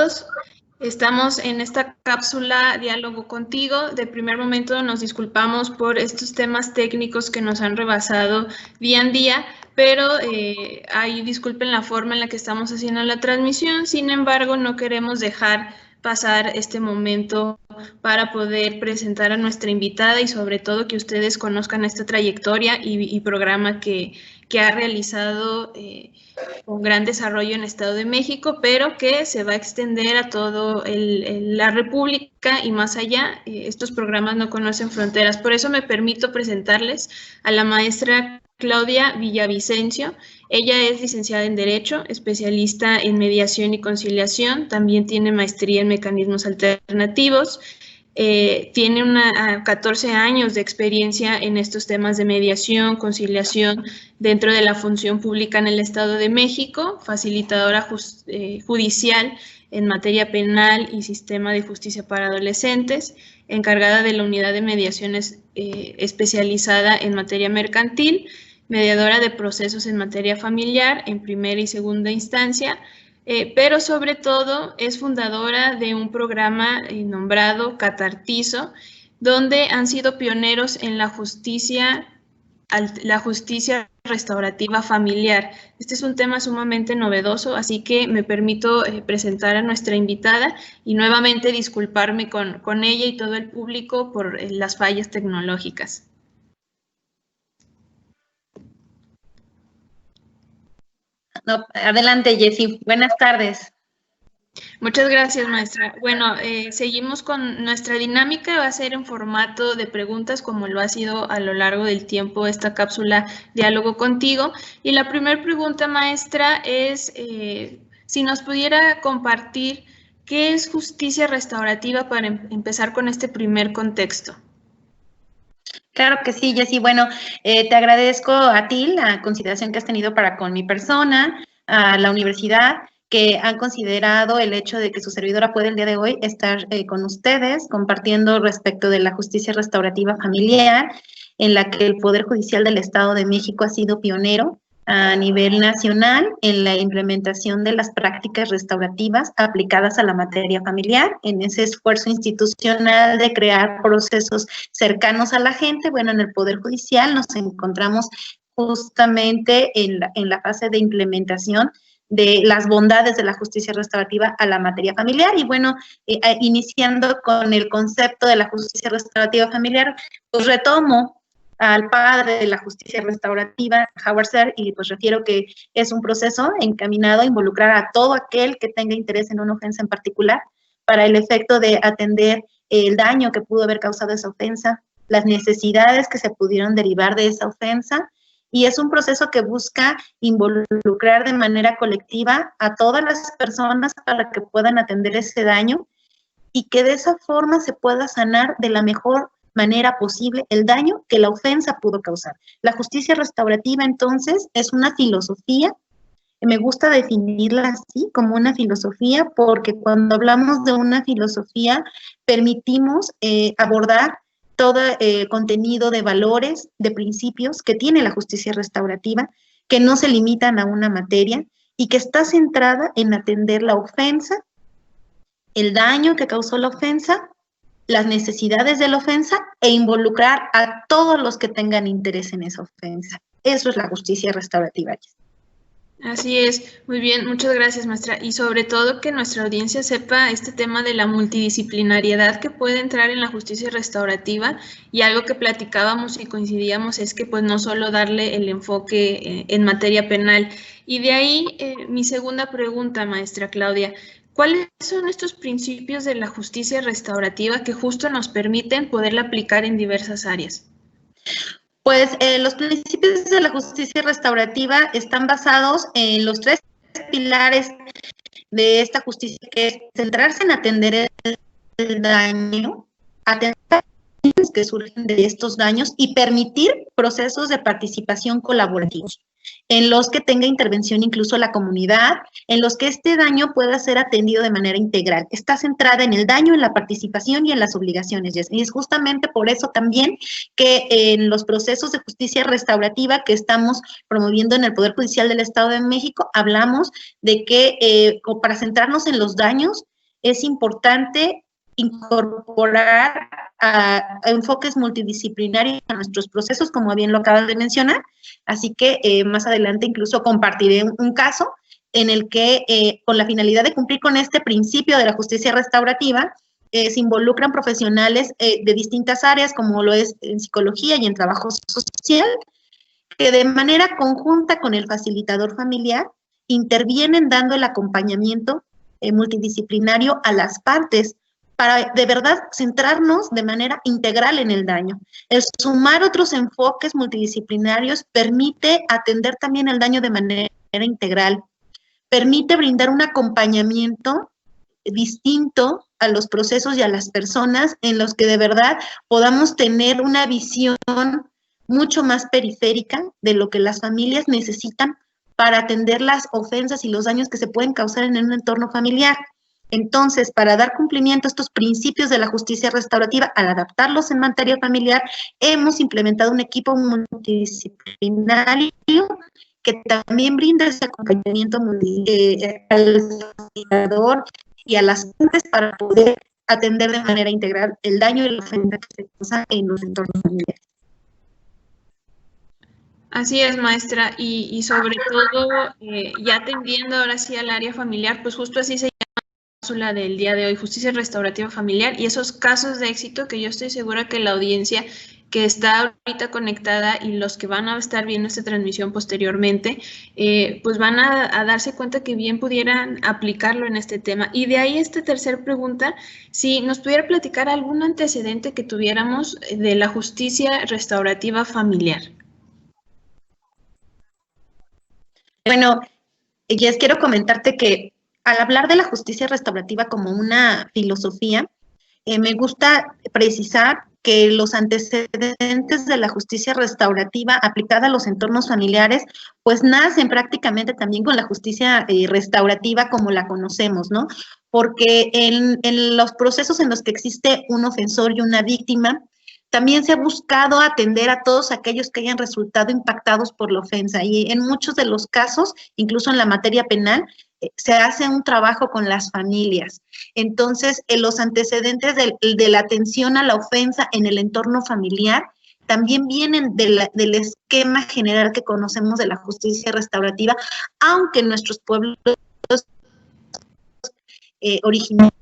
todos. Estamos en esta cápsula Diálogo Contigo. De primer momento nos disculpamos por estos temas técnicos que nos han rebasado día en día, pero ahí disculpen la forma en la que estamos haciendo la transmisión. Sin embargo, no queremos dejar pasar este momento para poder presentar a nuestra invitada y sobre todo que ustedes conozcan esta trayectoria y programa que ha realizado con gran desarrollo en el Estado de México, pero que se va a extender a todo la República y más allá. Estos programas no conocen fronteras. Por eso me permito presentarles a la maestra Claudia Villavicencio. Ella es licenciada en Derecho, especialista en mediación y conciliación, también tiene maestría en mecanismos alternativos, tiene 14 años de experiencia en estos temas de mediación, conciliación dentro de la función pública en el Estado de México, facilitadora judicial en materia penal y sistema de justicia para adolescentes, encargada de la unidad de mediaciones especializada en materia mercantil, mediadora de procesos en materia familiar en primera y segunda instancia, pero sobre todo es fundadora de un programa nombrado Catartizo, donde han sido pioneros en la justicia restaurativa familiar. Este es un tema sumamente novedoso, así que me permito presentar a nuestra invitada y nuevamente disculparme con ella y todo el público por las fallas tecnológicas. No, adelante, Jessy. Buenas tardes. Muchas gracias, maestra. Bueno, seguimos con nuestra dinámica. Va a ser en formato de preguntas, como lo ha sido a lo largo del tiempo esta cápsula Diálogo Contigo. Y la primera pregunta, maestra, es si nos pudiera compartir qué es justicia restaurativa para empezar con este primer contexto. Claro que sí, Jessy. Bueno, te agradezco a ti la consideración que has tenido para con mi persona, a la universidad, que han considerado el hecho de que su servidora puede el día de hoy estar con ustedes compartiendo respecto de la justicia restaurativa familiar, en la que el Poder Judicial del Estado de México ha sido pionero a nivel nacional en la implementación de las prácticas restaurativas aplicadas a la materia familiar, en ese esfuerzo institucional de crear procesos cercanos a la gente. Bueno, en el Poder Judicial nos encontramos justamente en la fase de implementación de las bondades de la justicia restaurativa a la materia familiar. Y bueno, iniciando con el concepto de la justicia restaurativa familiar, pues retomo al padre de la justicia restaurativa, Howard Serr, y pues refiero que es un proceso encaminado a involucrar a todo aquel que tenga interés en una ofensa en particular para el efecto de atender el daño que pudo haber causado esa ofensa, las necesidades que se pudieron derivar de esa ofensa, y es un proceso que busca involucrar de manera colectiva a todas las personas para que puedan atender ese daño y que de esa forma se pueda sanar de la mejor manera posible el daño que la ofensa pudo causar. La justicia restaurativa, entonces, es una filosofía. Me gusta definirla así, como una filosofía, porque cuando hablamos de una filosofía, permitimos abordar todo contenido de valores, de principios que tiene la justicia restaurativa, que no se limitan a una materia y que está centrada en atender la ofensa, el daño que causó la ofensa, las necesidades de la ofensa e involucrar a todos los que tengan interés en esa ofensa. Eso es la justicia restaurativa. Así es, muy bien, muchas gracias, maestra. Y sobre todo que nuestra audiencia sepa este tema de la multidisciplinariedad que puede entrar en la justicia restaurativa, y algo que platicábamos y coincidíamos es que pues no solo darle el enfoque en materia penal. Y de ahí mi segunda pregunta, maestra Claudia. ¿Cuáles son estos principios de la justicia restaurativa que justo nos permiten poderla aplicar en diversas áreas? Pues los principios de la justicia restaurativa están basados en los tres pilares de esta justicia, que es centrarse en atender el daño, atender los que surgen de estos daños y permitir procesos de participación colaborativos, en los que tenga intervención incluso la comunidad, en los que este daño pueda ser atendido de manera integral. Está centrada en el daño, en la participación y en las obligaciones. Y es justamente por eso también que en los procesos de justicia restaurativa que estamos promoviendo en el Poder Judicial del Estado de México, hablamos de que para centrarnos en los daños, es importante incorporar a enfoques multidisciplinarios a nuestros procesos, como bien lo acabas de mencionar. Así que más adelante incluso compartiré un caso en el que, con la finalidad de cumplir con este principio de la justicia restaurativa, se involucran profesionales de distintas áreas, como lo es en psicología y en trabajo social, que de manera conjunta con el facilitador familiar intervienen dando el acompañamiento multidisciplinario a las partes para de verdad centrarnos de manera integral en el daño. El sumar otros enfoques multidisciplinarios permite atender también el daño de manera integral, permite brindar un acompañamiento distinto a los procesos y a las personas en los que de verdad podamos tener una visión mucho más periférica de lo que las familias necesitan para atender las ofensas y los daños que se pueden causar en un entorno familiar. Entonces, para dar cumplimiento a estos principios de la justicia restaurativa, al adaptarlos en materia familiar, hemos implementado un equipo multidisciplinario que también brinda ese acompañamiento al facilitador y a las fuentes para poder atender de manera integral el daño y la ofensa que se causa en los entornos familiares. Así es, maestra, y sobre todo, ya atendiendo ahora sí al área familiar, pues justo así se llama la cápsula del día de hoy, justicia restaurativa familiar, y esos casos de éxito que yo estoy segura que la audiencia que está ahorita conectada y los que van a estar viendo esta transmisión posteriormente, pues van a darse cuenta que bien pudieran aplicarlo en este tema. Y de ahí esta tercera pregunta, si nos pudiera platicar algún antecedente que tuviéramos de la justicia restaurativa familiar. Bueno, Jess, quiero comentarte que al hablar de la justicia restaurativa como una filosofía, me gusta precisar que los antecedentes de la justicia restaurativa aplicada a los entornos familiares, pues nacen prácticamente también con la justicia restaurativa como la conocemos, ¿no? Porque en los procesos en los que existe un ofensor y una víctima, también se ha buscado atender a todos aquellos que hayan resultado impactados por la ofensa y en muchos de los casos, incluso en la materia penal, se hace un trabajo con las familias. Entonces, los antecedentes de la atención a la ofensa en el entorno familiar también vienen del esquema general que conocemos de la justicia restaurativa, aunque en nuestros pueblos originarios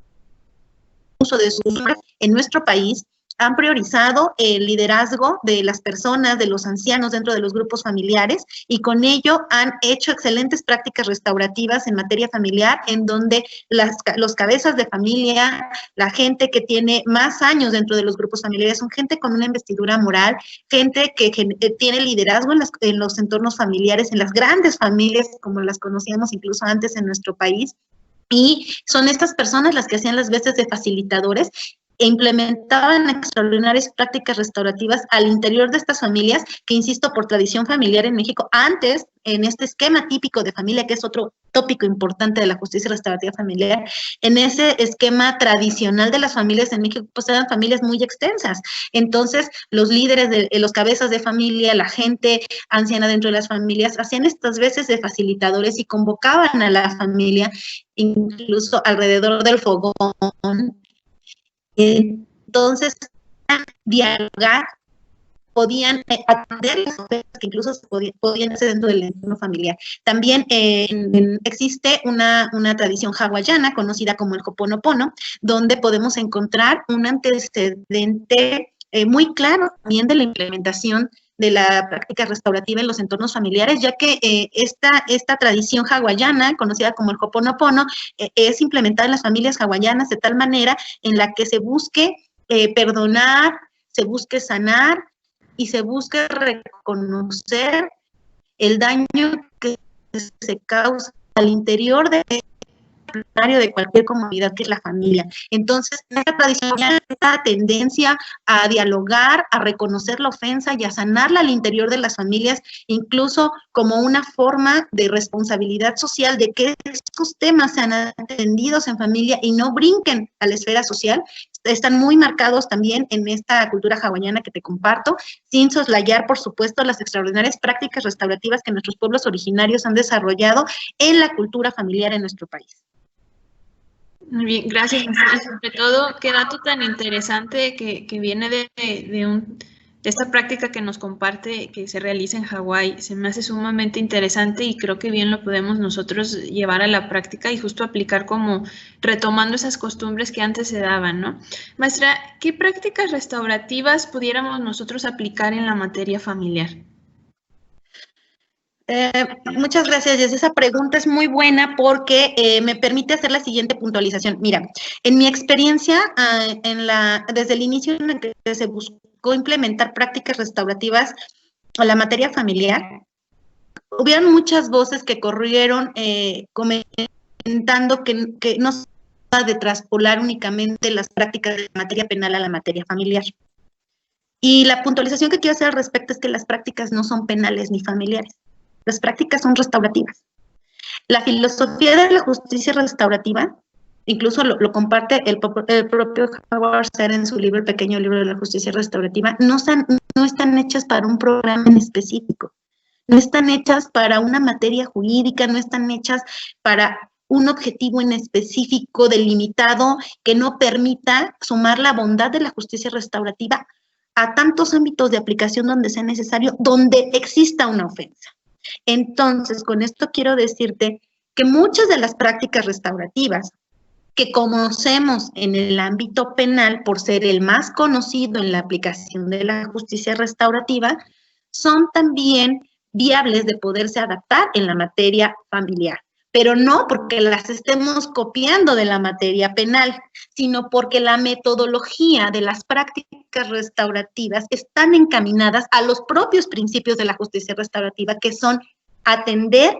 en nuestro país han priorizado el liderazgo de las personas, de los ancianos dentro de los grupos familiares y con ello han hecho excelentes prácticas restaurativas en materia familiar, en donde los cabezas de familia, la gente que tiene más años dentro de los grupos familiares, son gente con una investidura moral, gente que tiene liderazgo en los entornos familiares, en las grandes familias como las conocíamos incluso antes en nuestro país. Y son estas personas las que hacían las veces de facilitadores e implementaban extraordinarias prácticas restaurativas al interior de estas familias, que insisto, por tradición familiar en México, antes, en este esquema típico de familia, que es otro tópico importante de la justicia restaurativa familiar, en ese esquema tradicional de las familias en México, pues eran familias muy extensas. Entonces, los líderes, los cabezas de familia, la gente anciana dentro de las familias, hacían estas veces de facilitadores y convocaban a la familia, incluso alrededor del fogón. Entonces, dialogar, podían atender las ofensas que incluso podían hacer dentro del entorno familiar. También existe una tradición hawaiana conocida como el Ho'oponopono, donde podemos encontrar un antecedente muy claro también de la implementación de la práctica restaurativa en los entornos familiares, ya que esta tradición hawaiana, conocida como el Ho'oponopono, es implementada en las familias hawaianas de tal manera en la que se busque perdonar, se busque sanar y se busque reconocer el daño que se causa al interior de cualquier comunidad que es la familia. Entonces, esta tradición, esta tendencia a dialogar, a reconocer la ofensa y a sanarla al interior de las familias, incluso como una forma de responsabilidad social de que estos temas sean atendidos en familia y no brinquen a la esfera social, están muy marcados también en esta cultura hawaiana que te comparto, sin soslayar, por supuesto, las extraordinarias prácticas restaurativas que nuestros pueblos originarios han desarrollado en la cultura familiar en nuestro país. Muy bien, gracias, maestra. Y sobre todo, qué dato tan interesante que viene de esta práctica que nos comparte, que se realiza en Hawái. Se me hace sumamente interesante y creo que bien lo podemos nosotros llevar a la práctica y justo aplicar como retomando esas costumbres que antes se daban, ¿no? Maestra, ¿qué prácticas restaurativas pudiéramos nosotros aplicar en la materia familiar? Muchas gracias, Jess. Esa pregunta es muy buena porque me permite hacer la siguiente puntualización. Mira, en mi experiencia, desde el inicio en el que se buscó implementar prácticas restaurativas a la materia familiar, hubieron muchas voces que corrieron comentando que no se trata de traspolar únicamente las prácticas de la materia penal a la materia familiar. Y la puntualización que quiero hacer al respecto es que las prácticas no son penales ni familiares. Las prácticas son restaurativas. La filosofía de la justicia restaurativa, incluso lo comparte el propio Howard Stern en su libro, el pequeño libro de la justicia restaurativa, no están hechas para un programa en específico, no están hechas para una materia jurídica, no están hechas para un objetivo en específico delimitado que no permita sumar la bondad de la justicia restaurativa a tantos ámbitos de aplicación donde sea necesario, donde exista una ofensa. Entonces, con esto quiero decirte que muchas de las prácticas restaurativas que conocemos en el ámbito penal por ser el más conocido en la aplicación de la justicia restaurativa, son también viables de poderse adaptar en la materia familiar, pero no porque las estemos copiando de la materia penal, sino porque la metodología de las prácticas restaurativas están encaminadas a los propios principios de la justicia restaurativa, que son atender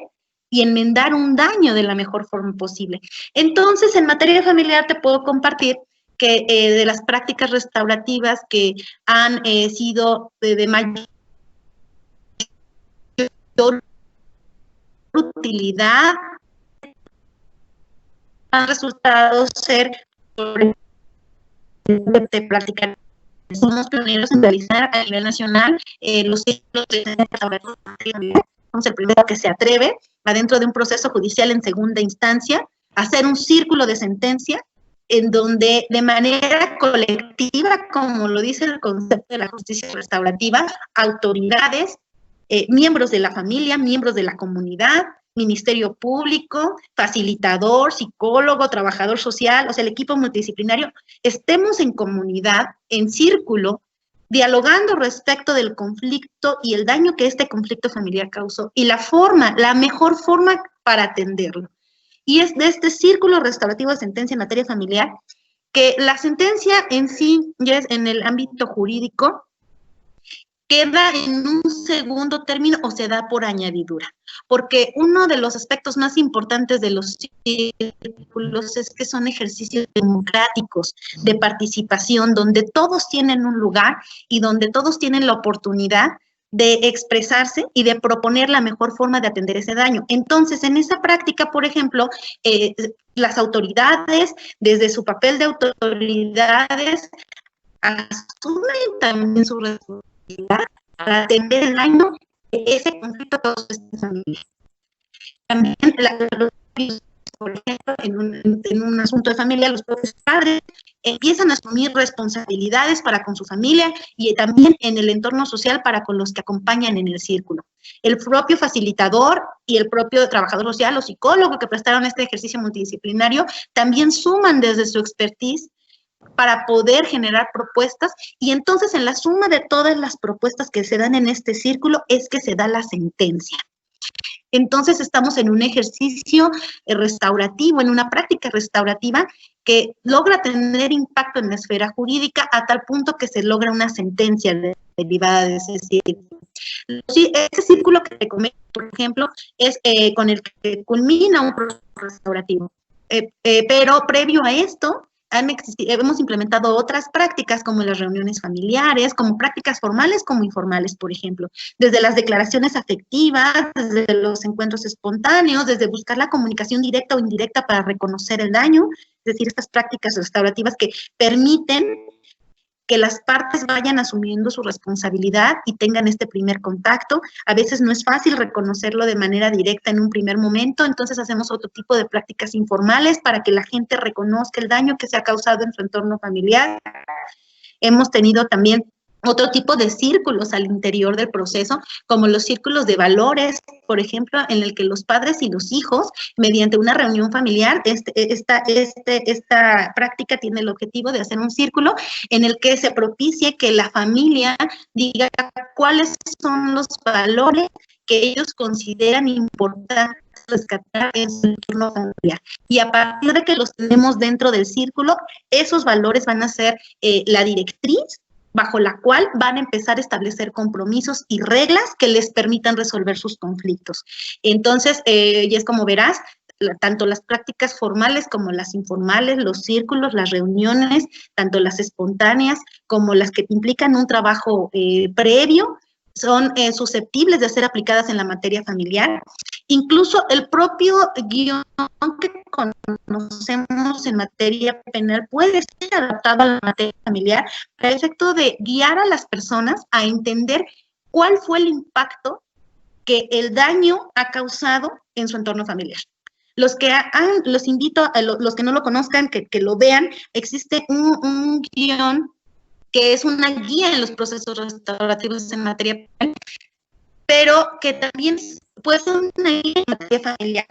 y enmendar un daño de la mejor forma posible. Entonces, en materia familiar te puedo compartir que de las prácticas restaurativas que han sido de mayor utilidad, han resultado ser de practicar. Somos pioneros en realizar a nivel nacional los ciclos de restauración. Somos el primero que se atreve, adentro de un proceso judicial en segunda instancia, a hacer un círculo de sentencia en donde de manera colectiva, como lo dice el concepto de la justicia restaurativa, autoridades, miembros de la familia, miembros de la comunidad, Ministerio Público, facilitador, psicólogo, trabajador social, o sea, el equipo multidisciplinario, estemos en comunidad, en círculo, dialogando respecto del conflicto y el daño que este conflicto familiar causó y la mejor forma para atenderlo. Y es de este círculo restaurativo de sentencia en materia familiar que la sentencia en sí, ya es en el ámbito jurídico, queda en un segundo término o se da por añadidura. Porque uno de los aspectos más importantes de los círculos es que son ejercicios democráticos de participación, donde todos tienen un lugar y donde todos tienen la oportunidad de expresarse y de proponer la mejor forma de atender ese daño. Entonces, en esa práctica, por ejemplo, las autoridades, desde su papel de autoridades, asumen también su responsabilidad para atender el daño de ese conflicto que causó esta familia. También, por ejemplo, en un asunto de familia, los propios padres empiezan a asumir responsabilidades para con su familia y también en el entorno social para con los que acompañan en el círculo. El propio facilitador y el propio trabajador social o psicólogo que prestaron este ejercicio multidisciplinario también suman desde su expertise para poder generar propuestas y entonces en la suma de todas las propuestas que se dan en este círculo es que se da la sentencia. Entonces estamos en un ejercicio restaurativo, en una práctica restaurativa que logra tener impacto en la esfera jurídica a tal punto que se logra una sentencia derivada de ese círculo. Sí, ese círculo que te comento, por ejemplo, es con el que culmina un proceso restaurativo. Pero previo a esto, hemos implementado otras prácticas como las reuniones familiares, como prácticas formales como informales, por ejemplo, desde las declaraciones afectivas, desde los encuentros espontáneos, desde buscar la comunicación directa o indirecta para reconocer el daño, es decir, estas prácticas restaurativas que permiten que las partes vayan asumiendo su responsabilidad y tengan este primer contacto. A veces no es fácil reconocerlo de manera directa en un primer momento, entonces hacemos otro tipo de prácticas informales para que la gente reconozca el daño que se ha causado en su entorno familiar. Hemos tenido también otro tipo de círculos al interior del proceso, como los círculos de valores, por ejemplo, en el que los padres y los hijos, mediante una reunión familiar, esta práctica tiene el objetivo de hacer un círculo en el que se propicie que la familia diga cuáles son los valores que ellos consideran importantes rescatar en su entorno familiar. Y a partir de que los tenemos dentro del círculo, esos valores van a ser la directriz bajo la cual van a empezar a establecer compromisos y reglas que les permitan resolver sus conflictos. Entonces, y es como verás, tanto las prácticas formales como las informales, los círculos, las reuniones, tanto las espontáneas como las que implican un trabajo previo, son susceptibles de ser aplicadas en la materia familiar. Incluso el propio guión que conocemos en materia penal puede ser adaptado a la materia familiar para el efecto de guiar a las personas a entender cuál fue el impacto que el daño ha causado en su entorno familiar. Los invito a los que no lo conozcan, que lo vean. Existe un guión que es una guía en los procesos restaurativos en materia penal, pero que también puede ser una guía en materia familiar,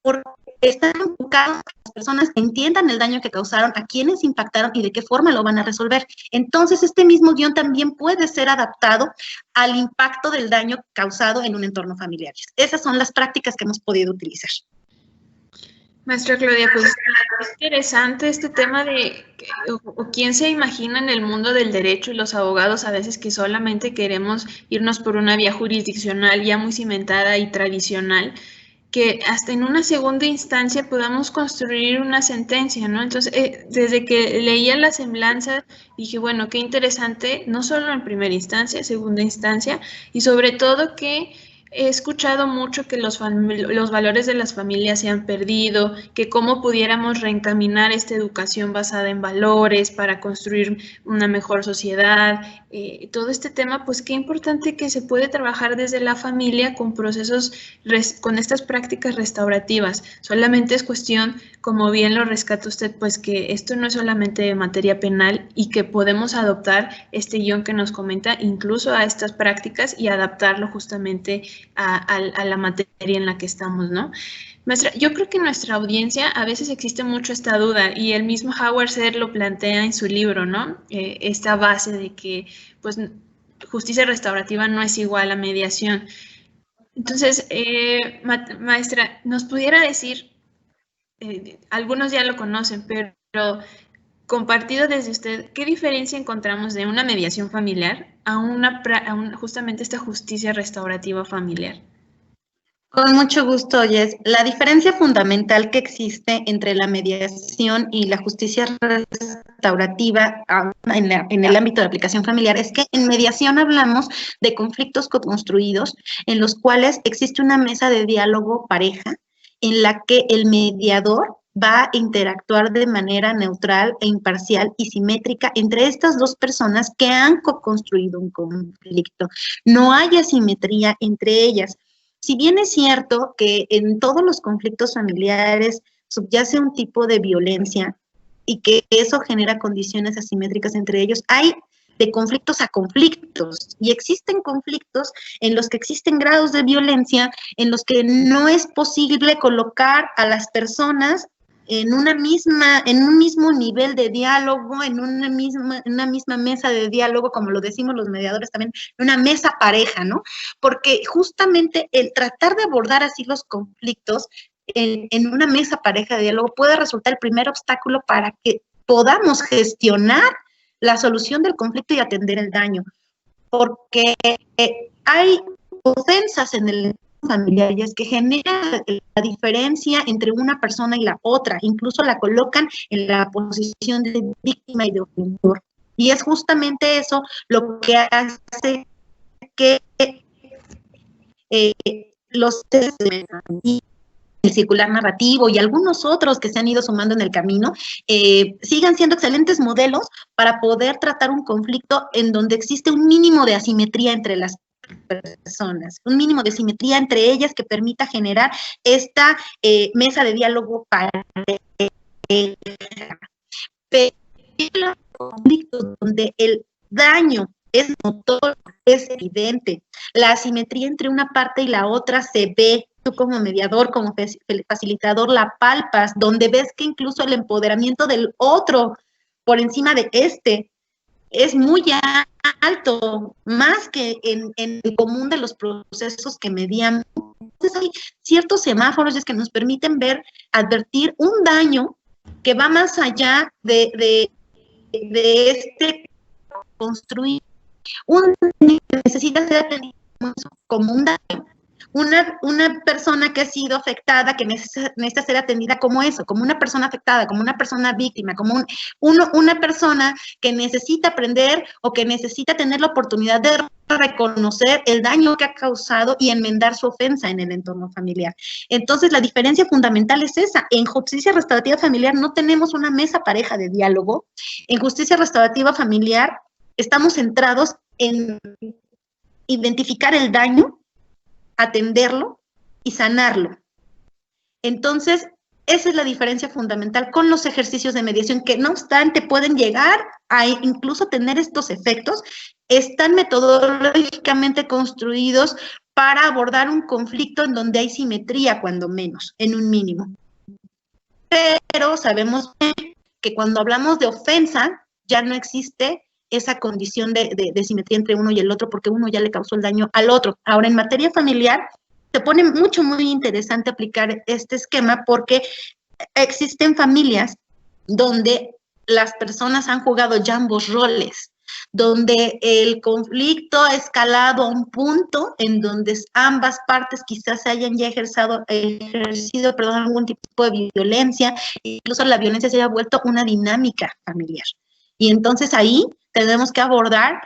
porque están enfocados a que las personas entiendan el daño que causaron, a quiénes impactaron y de qué forma lo van a resolver. Entonces, este mismo guión también puede ser adaptado al impacto del daño causado en un entorno familiar. Esas son las prácticas que hemos podido utilizar. Maestra Claudia, pues es interesante este tema de o quién se imagina en el mundo del derecho y los abogados a veces que solamente queremos irnos por una vía jurisdiccional ya muy cimentada y tradicional, que hasta en una segunda instancia podamos construir una sentencia, ¿no? Entonces, desde que leía la semblanza, dije, bueno, qué interesante, no solo en primera instancia, segunda instancia, y sobre todo que he escuchado mucho que los valores de las familias se han perdido, que cómo pudiéramos reencaminar esta educación basada en valores para construir una mejor sociedad. Todo este tema, pues qué importante que se puede trabajar desde la familia con procesos, con estas prácticas restaurativas. Solamente es cuestión, como bien lo rescata usted, pues que esto no es solamente de materia penal y que podemos adoptar este guión que nos comenta incluso a estas prácticas y adaptarlo justamente a la materia en la que estamos, ¿no? Maestra, yo creo que en nuestra audiencia a veces existe mucho esta duda y el mismo Howard Sear lo plantea en su libro, ¿no? Esta base de que, pues, justicia restaurativa no es igual a mediación. Entonces, maestra, ¿nos pudiera decir, algunos ya lo conocen, pero compartido desde usted, ¿qué diferencia encontramos de una mediación familiar a justamente esta justicia restaurativa familiar? Con mucho gusto, Jess. La diferencia fundamental que existe entre la mediación y la justicia restaurativa en el ámbito de aplicación familiar es que en mediación hablamos de conflictos co-construidos en los cuales existe una mesa de diálogo pareja en la que el mediador va a interactuar de manera neutral e imparcial y simétrica entre estas dos personas que han co-construido un conflicto. No hay asimetría entre ellas. Si bien es cierto que en todos los conflictos familiares subyace un tipo de violencia y que eso genera condiciones asimétricas entre ellos, hay de conflictos a conflictos y existen conflictos en los que existen grados de violencia en los que no es posible colocar a las personas en un mismo nivel de diálogo, en una misma mesa de diálogo, como lo decimos los mediadores también, una mesa pareja, ¿no? Porque justamente el tratar de abordar así los conflictos en una mesa pareja de diálogo puede resultar el primer obstáculo para que podamos gestionar la solución del conflicto y atender el daño. Porque hay ofensas en el familiar y es que genera la diferencia entre una persona y la otra, incluso la colocan en la posición de víctima y de ofensor. Y es justamente eso lo que hace que los seres el circular narrativo y algunos otros que se han ido sumando en el camino, sigan siendo excelentes modelos para poder tratar un conflicto en donde existe un mínimo de asimetría entre las personas, un mínimo de simetría entre ellas que permita generar esta mesa de diálogo para conflictos donde el daño es notorio, es evidente, la asimetría entre una parte y la otra se ve, tú como mediador, como facilitador la palpas, donde ves que incluso el empoderamiento del otro por encima de este es muy alto, más que en el común de los procesos que mediamos. Entonces hay ciertos semáforos que nos permiten ver, advertir un daño que va más allá de este construir un daño que necesita ser atendido como un daño. Una persona que ha sido afectada, que necesita ser atendida como eso, como una persona afectada, como una persona víctima, como una persona que necesita aprender o que necesita tener la oportunidad de reconocer el daño que ha causado y enmendar su ofensa en el entorno familiar. Entonces, la diferencia fundamental es esa. En justicia restaurativa familiar no tenemos una mesa pareja de diálogo. En justicia restaurativa familiar estamos centrados en identificar el daño, atenderlo y sanarlo. Entonces, esa es la diferencia fundamental con los ejercicios de mediación, que no obstante pueden llegar a incluso tener estos efectos, están metodológicamente construidos para abordar un conflicto en donde hay simetría, cuando menos, en un mínimo. Pero sabemos que cuando hablamos de ofensa, ya no existe esa condición de simetría entre uno y el otro, porque uno ya le causó el daño al otro. Ahora, en materia familiar, se pone muy interesante aplicar este esquema, porque existen familias donde las personas han jugado ya ambos roles, donde el conflicto ha escalado a un punto en donde ambas partes quizás se hayan ya ejercido algún tipo de violencia, incluso la violencia se haya vuelto una dinámica familiar. Y entonces ahí tenemos que abordar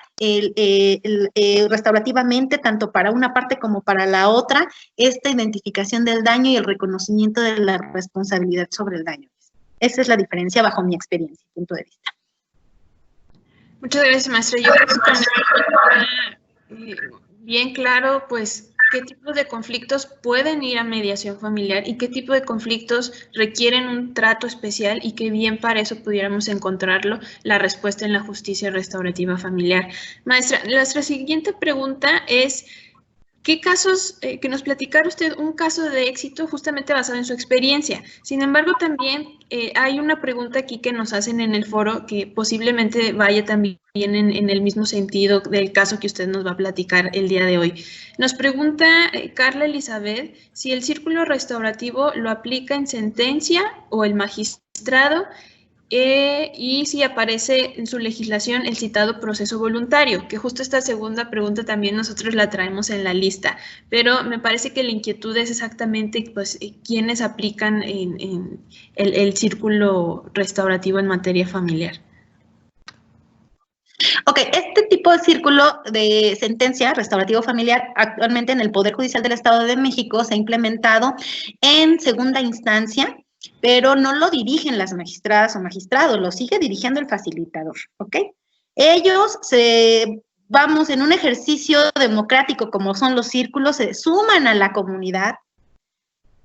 restaurativamente, tanto para una parte como para la otra, esta identificación del daño y el reconocimiento de la responsabilidad sobre el daño. Esa es la diferencia bajo mi experiencia, punto de vista. Muchas gracias, maestra. Yo creo que con esto bien claro, pues, qué tipo de conflictos pueden ir a mediación familiar y qué tipo de conflictos requieren un trato especial, y qué bien para eso pudiéramos encontrarlo, la respuesta en la justicia restaurativa familiar. Maestra, nuestra siguiente pregunta es: ¿qué casos, que nos platicara usted un caso de éxito justamente basado en su experiencia? Sin embargo, también hay una pregunta aquí que nos hacen en el foro que posiblemente vaya también en el mismo sentido del caso que usted nos va a platicar el día de hoy. Nos pregunta Carla Elizabeth si el círculo restaurativo lo aplica en sentencia o el magistrado, y si aparece en su legislación el citado proceso voluntario, que justo esta segunda pregunta también nosotros la traemos en la lista, pero me parece que la inquietud es exactamente, pues, quiénes aplican en el círculo restaurativo en materia familiar. Ok, este tipo de círculo de sentencia restaurativo familiar actualmente en el Poder Judicial del Estado de México se ha implementado en segunda instancia, pero no lo dirigen las magistradas o magistrados, lo sigue dirigiendo el facilitador, ¿ok? Ellos vamos, en un ejercicio democrático como son los círculos, se suman a la comunidad,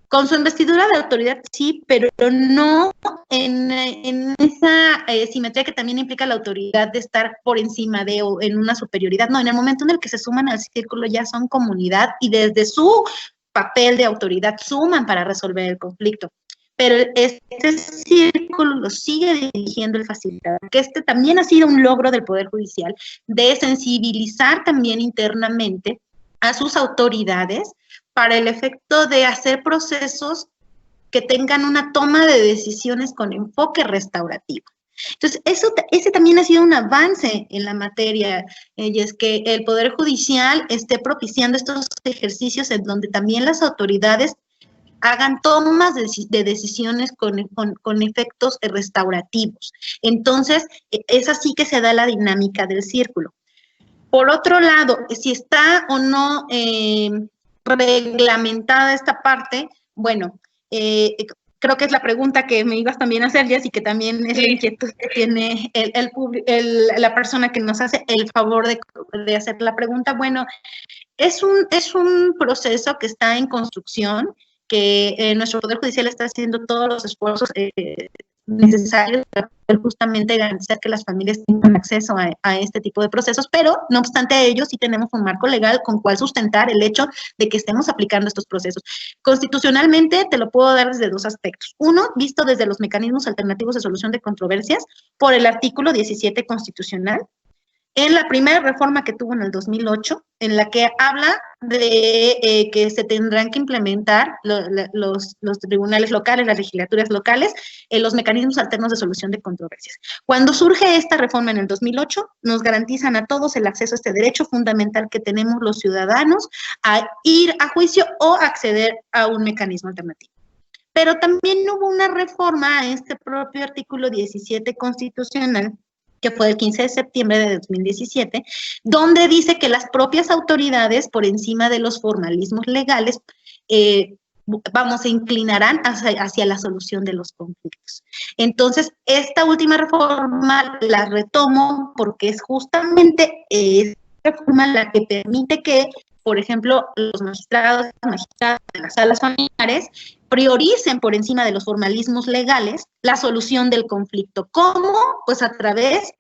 con su investidura de autoridad, sí, pero no en esa simetría que también implica la autoridad de estar por encima de o en una superioridad. No, en el momento en el que se suman al círculo ya son comunidad y desde su papel de autoridad suman para resolver el conflicto. Pero este círculo lo sigue dirigiendo el facilitador, que este también ha sido un logro del Poder Judicial, de sensibilizar también internamente a sus autoridades para el efecto de hacer procesos que tengan una toma de decisiones con enfoque restaurativo. Entonces, ese también ha sido un avance en la materia, y es que el Poder Judicial esté propiciando estos ejercicios en donde también las autoridades hagan tomas de decisiones con efectos restaurativos. Entonces, es así que se da la dinámica del círculo. Por otro lado, si está o no reglamentada esta parte, bueno, creo que es la pregunta que me ibas también a hacer, Jess, y que también es la inquietud que tiene la persona que nos hace el favor de hacer la pregunta. Bueno, es un proceso que está en construcción, que nuestro Poder Judicial está haciendo todos los esfuerzos necesarios para justamente garantizar que las familias tengan acceso a este tipo de procesos, pero no obstante ello sí tenemos un marco legal con cual sustentar el hecho de que estemos aplicando estos procesos. Constitucionalmente te lo puedo dar desde dos aspectos. Uno, visto desde los mecanismos alternativos de solución de controversias por el artículo 17 constitucional, en la primera reforma que tuvo en el 2008, en la que habla de que se tendrán que implementar los tribunales locales, las legislaturas locales, los mecanismos alternos de solución de controversias. Cuando surge esta reforma en el 2008, nos garantizan a todos el acceso a este derecho fundamental que tenemos los ciudadanos a ir a juicio o acceder a un mecanismo alternativo. Pero también hubo una reforma a este propio artículo 17 constitucional, que fue el 15 de septiembre de 2017, donde dice que las propias autoridades, por encima de los formalismos legales, se inclinarán hacia la solución de los conflictos. Entonces, esta última reforma la retomo porque es justamente esta reforma la que permite que, por ejemplo, los magistrados de las salas familiares prioricen por encima de los formalismos legales la solución del conflicto. ¿Cómo? Pues a través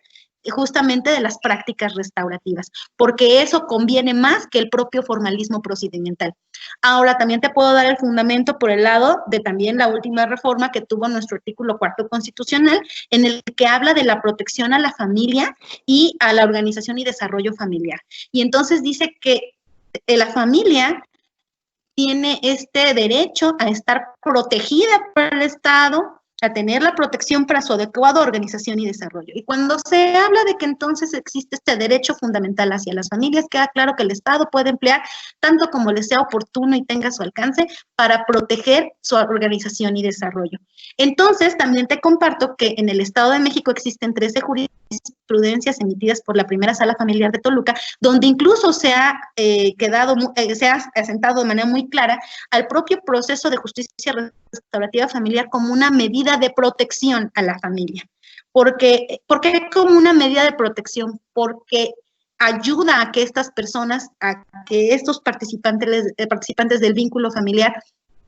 justamente de las prácticas restaurativas, porque eso conviene más que el propio formalismo procedimental. Ahora, también te puedo dar el fundamento por el lado de también la última reforma que tuvo nuestro artículo 4 constitucional, en el que habla de la protección a la familia y a la organización y desarrollo familiar. Y entonces dice que la familia tiene este derecho a estar protegida por el Estado, a tener la protección para su adecuada organización y desarrollo. Y cuando se habla de que entonces existe este derecho fundamental hacia las familias, queda claro que el Estado puede emplear tanto como le sea oportuno y tenga a su alcance para proteger su organización y desarrollo. Entonces, también te comparto que en el Estado de México existen 13 jurisprudencias emitidas por la primera sala familiar de Toluca, donde incluso se ha asentado de manera muy clara al propio proceso de justicia restaurativa familiar como una medida de protección a la familia. ¿Por qué como una medida de protección? Porque ayuda a que estas personas, a que estos participantes del vínculo familiar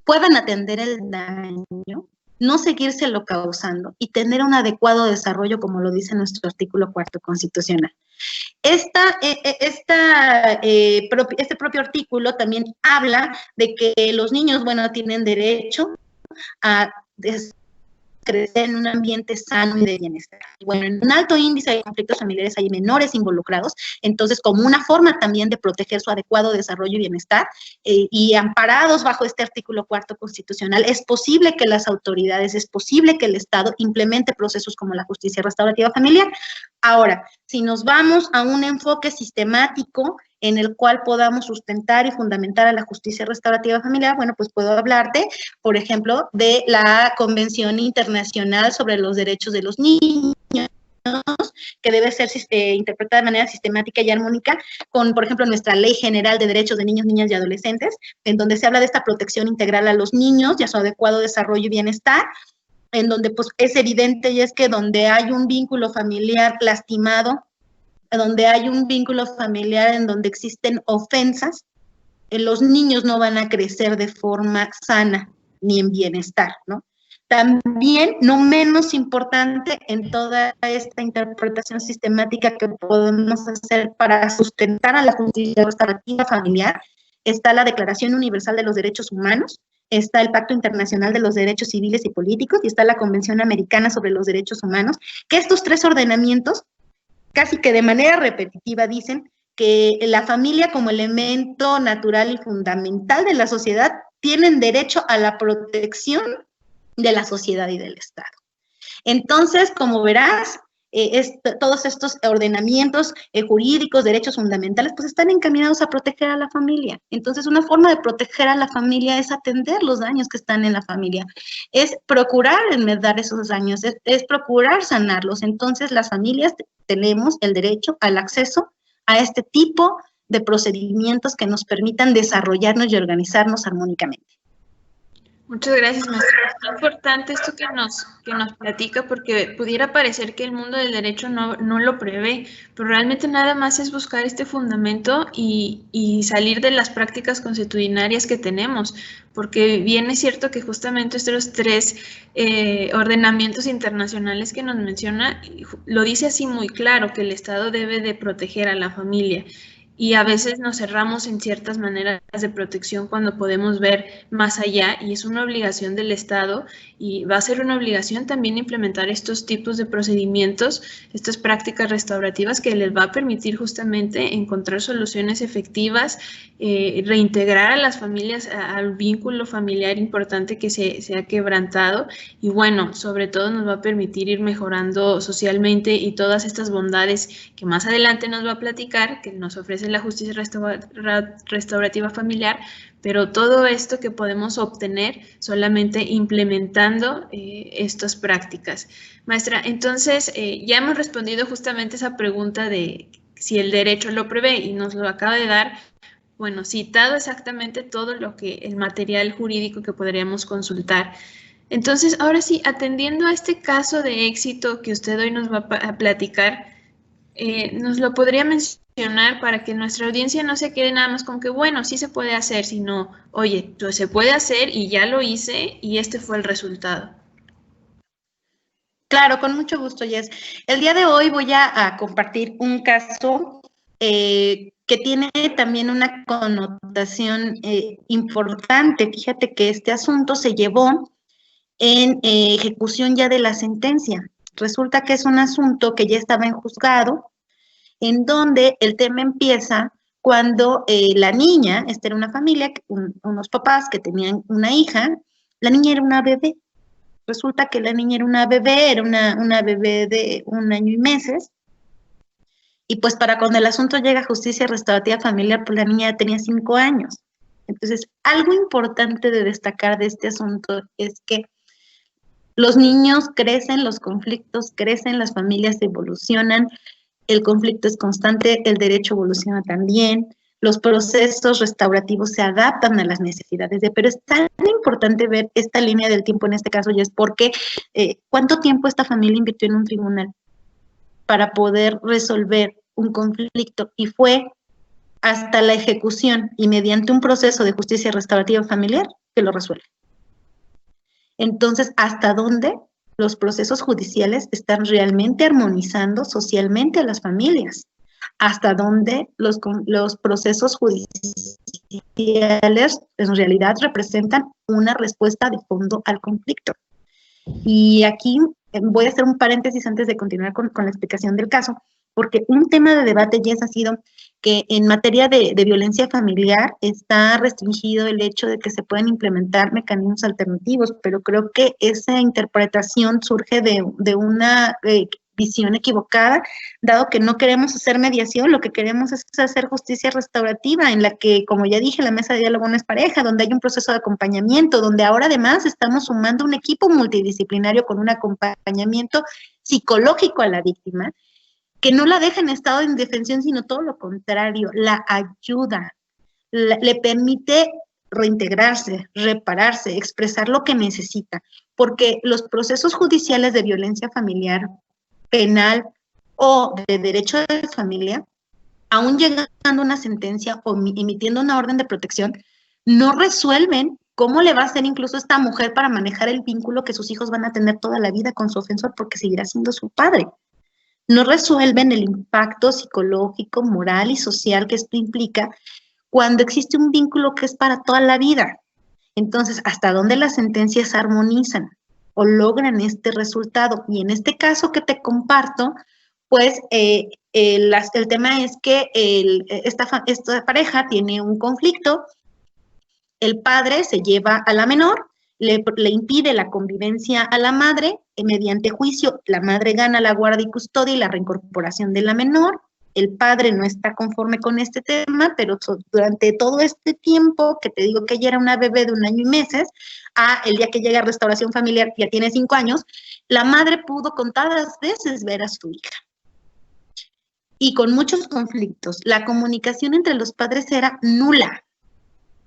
puedan atender el daño, no seguírselo causando y tener un adecuado desarrollo, como lo dice nuestro artículo 4 constitucional. Este propio artículo también habla de que los niños, bueno, tienen derecho a crecer en un ambiente sano y de bienestar. Bueno, en un alto índice de conflictos familiares hay menores involucrados, entonces como una forma también de proteger su adecuado desarrollo y bienestar, y amparados bajo este artículo 4 constitucional, es posible que las autoridades, es posible que el Estado implemente procesos como la justicia restaurativa familiar. Ahora, si nos vamos a un enfoque sistemático en el cual podamos sustentar y fundamentar a la justicia restaurativa familiar, bueno, pues puedo hablarte, por ejemplo, de la Convención Internacional sobre los Derechos de los Niños, que debe ser interpretada de manera sistemática y armónica con, por ejemplo, nuestra Ley General de Derechos de Niños, Niñas y Adolescentes, en donde se habla de esta protección integral a los niños y a su adecuado desarrollo y bienestar, en donde pues es evidente y es que donde hay un vínculo familiar lastimado, donde hay un vínculo familiar en donde existen ofensas, los niños no van a crecer de forma sana ni en bienestar, ¿no? También, no menos importante en toda esta interpretación sistemática que podemos hacer para sustentar a la justicia restaurativa familiar, está la Declaración Universal de los Derechos Humanos, está el Pacto Internacional de los Derechos Civiles y Políticos y está la Convención Americana sobre los Derechos Humanos, que estos tres ordenamientos casi que de manera repetitiva dicen que la familia como elemento natural y fundamental de la sociedad tienen derecho a la protección de la sociedad y del Estado. Entonces, como verás, todos estos ordenamientos jurídicos, derechos fundamentales, pues están encaminados a proteger a la familia. Entonces, una forma de proteger a la familia es atender los daños que están en la familia, es procurar enmendar esos daños, es procurar sanarlos. Entonces, las familias tenemos el derecho al acceso a este tipo de procedimientos que nos permitan desarrollarnos y organizarnos armónicamente. Muchas gracias, maestra. Es importante esto que nos platica, porque pudiera parecer que el mundo del derecho no lo prevé, pero realmente nada más es buscar este fundamento y salir de las prácticas consuetudinarias que tenemos, porque bien es cierto que justamente estos tres ordenamientos internacionales que nos menciona, lo dice así muy claro, que el Estado debe de proteger a la familia. Y a veces nos cerramos en ciertas maneras de protección cuando podemos ver más allá, y es una obligación del Estado, y va a ser una obligación también implementar estos tipos de procedimientos, estas prácticas restaurativas que les va a permitir justamente encontrar soluciones efectivas, reintegrar a las familias al vínculo familiar importante que se ha quebrantado, y bueno, sobre todo nos va a permitir ir mejorando socialmente y todas estas bondades que más adelante nos va a platicar, que nos ofrece la justicia restaurativa familiar, pero todo esto que podemos obtener solamente implementando estas prácticas. Maestra, entonces ya hemos respondido justamente esa pregunta de si el derecho lo prevé y nos lo acaba de dar, bueno, citado exactamente todo lo que el material jurídico que podríamos consultar. Entonces, ahora sí, atendiendo a este caso de éxito que usted hoy nos va a platicar, ¿nos lo podría mencionar para que nuestra audiencia no se quede nada más con que, bueno, sí se puede hacer, sino, oye, pues se puede hacer y ya lo hice y este fue el resultado? Claro, con mucho gusto, Jess. El día de hoy voy a compartir un caso que tiene también una connotación importante. Fíjate que este asunto se llevó en ejecución ya de la sentencia. Resulta que es un asunto que ya estaba en juzgado, en donde el tema empieza cuando la niña, esta era una familia, unos papás que tenían una hija, la niña era una bebé. Resulta que la niña era una bebé, era una bebé de 1 año y meses, y pues para cuando el asunto llega a justicia restaurativa familiar, pues la niña ya tenía 5 años. Entonces, algo importante de destacar de este asunto es que los niños crecen, los conflictos crecen, las familias evolucionan, el conflicto es constante, el derecho evoluciona también, los procesos restaurativos se adaptan a las necesidades pero es tan importante ver esta línea del tiempo en este caso, y es porque ¿cuánto tiempo esta familia invirtió en un tribunal para poder resolver un conflicto? Y fue hasta la ejecución y mediante un proceso de justicia restaurativa familiar que lo resuelve. Entonces, ¿hasta dónde los procesos judiciales están realmente armonizando socialmente a las familias? ¿Hasta dónde los procesos judiciales en realidad representan una respuesta de fondo al conflicto? Y aquí voy a hacer un paréntesis antes de continuar con la explicación del caso, porque un tema de debate ya ha sido que en materia de violencia familiar está restringido el hecho de que se pueden implementar mecanismos alternativos, pero creo que esa interpretación surge de una visión equivocada, dado que no queremos hacer mediación, lo que queremos es hacer justicia restaurativa, en la que, como ya dije, la mesa de diálogo no es pareja, donde hay un proceso de acompañamiento, donde ahora además estamos sumando un equipo multidisciplinario con un acompañamiento psicológico a la víctima, que no la deja en estado de indefensión, sino todo lo contrario, la ayuda, le permite reintegrarse, repararse, expresar lo que necesita, porque los procesos judiciales de violencia familiar, penal o de derecho de familia, aún llegando a una sentencia o emitiendo una orden de protección, no resuelven cómo le va a hacer incluso esta mujer para manejar el vínculo que sus hijos van a tener toda la vida con su ofensor, porque seguirá siendo su padre. No resuelven el impacto psicológico, moral y social que esto implica cuando existe un vínculo que es para toda la vida. Entonces, ¿hasta dónde las sentencias armonizan o logran este resultado? Y en este caso que te comparto, pues el tema es que esta pareja tiene un conflicto, el padre se lleva a la menor, le impide la convivencia a la madre, mediante juicio la madre gana la guardia y custodia y la reincorporación de la menor. El padre no está conforme con este tema, pero durante todo este tiempo, que te digo que ella era una bebé de 1 año y meses, el día que llega a restauración familiar, ya tiene 5 años, la madre pudo contadas veces ver a su hija. Y con muchos conflictos, la comunicación entre los padres era nula.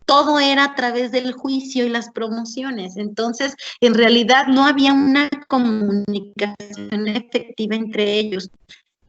todo era a través del juicio y las promociones. Entonces, en realidad no había una comunicación efectiva entre ellos.